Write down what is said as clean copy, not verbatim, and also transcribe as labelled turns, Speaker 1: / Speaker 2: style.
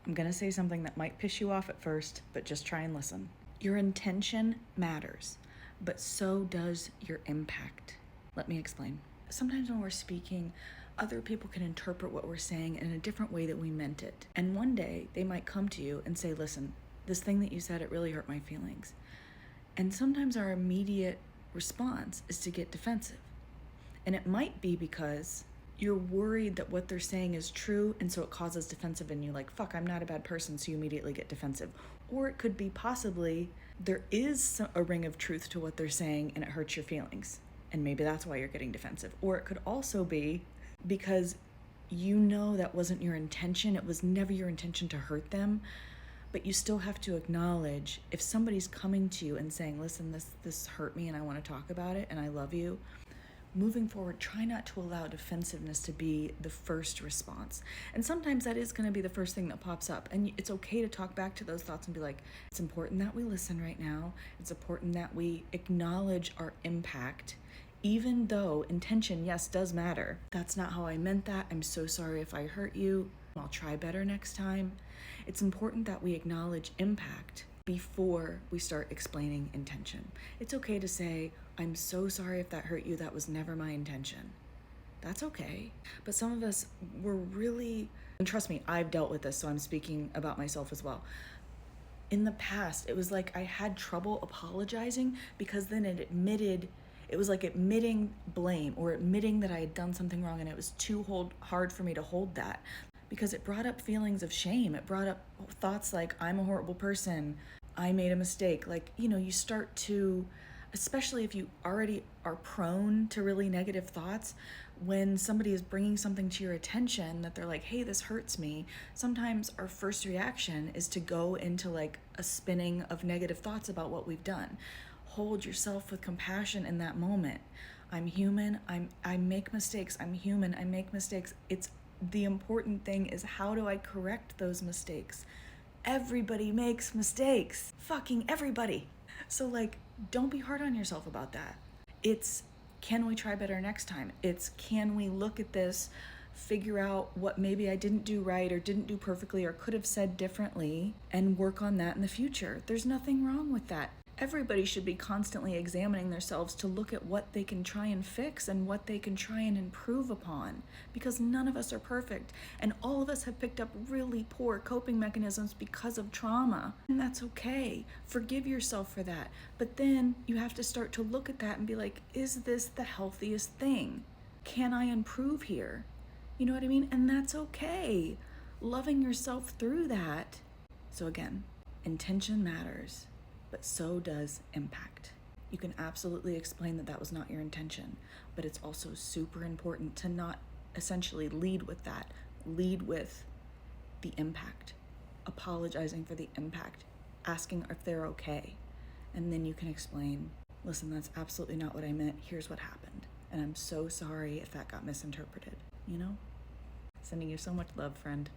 Speaker 1: I'm gonna say something that might piss you off at first, but just try and listen. Your intention matters, but so does your impact. Let me explain. Sometimes when we're speaking, other people can interpret what we're saying in a different way that we meant it. And one day they might come to you and say, listen, this thing that you said, it really hurt my feelings. And sometimes our immediate response is to get defensive. And it might be because you're worried that what they're saying is true, and so it causes defensive in you, like, fuck, I'm not a bad person, so you immediately get defensive. Or it could be possibly there is a ring of truth to what they're saying and it hurts your feelings, and maybe that's why you're getting defensive. Or it could also be because you know that wasn't your intention, it was never your intention to hurt them, but you still have to acknowledge if somebody's coming to you and saying, listen, this hurt me and I want to talk about it and I love you. Moving forward, try not to allow defensiveness to be the first response. And sometimes that is going to be the first thing that pops up. And it's okay to talk back to those thoughts and be like, it's important that we listen right now. It's important that we acknowledge our impact, even though intention, yes, does matter. That's not how I meant that. I'm so sorry if I hurt you. I'll try better next time. It's important that we acknowledge impact before we start explaining intention. It's okay to say, I'm so sorry if that hurt you, that was never my intention. That's okay. But some of us were really, and trust me, I've dealt with this, so I'm speaking about myself as well. In the past, it was like I had trouble apologizing because then it was like admitting blame or admitting that I had done something wrong, and it was too hard for me to hold that because it brought up feelings of shame. It brought up thoughts like, I'm a horrible person, I made a mistake. Like, you start to, especially if you already are prone to really negative thoughts, when somebody is bringing something to your attention that they're like, hey, this hurts me, sometimes our first reaction is to go into like a spinning of negative thoughts about what we've done. Hold yourself with compassion in that moment. I'm human, I make mistakes, I'm human, I make mistakes. It's the important thing is, how do I correct those mistakes? Everybody makes mistakes. Fucking everybody. So like, don't be hard on yourself about that. It's, can we try better next time? It's, can we look at this, figure out what maybe I didn't do right or didn't do perfectly or could have said differently, and work on that in the future. There's nothing wrong with that. Everybody should be constantly examining themselves to look at what they can try and fix and what they can try and improve upon, because none of us are perfect, and all of us have picked up really poor coping mechanisms because of trauma, and that's okay. Forgive yourself for that, but then you have to start to look at that and be like, is this the healthiest thing? Can I improve here? You know what I mean? And that's okay. Loving yourself through that. So again, intention matters, but so does impact. You can absolutely explain that was not your intention, but it's also super important to not essentially lead with that. Lead with the impact, apologizing for the impact, asking if they're okay. And then you can explain, listen, that's absolutely not what I meant. Here's what happened. And I'm so sorry if that got misinterpreted, Sending you so much love, friend.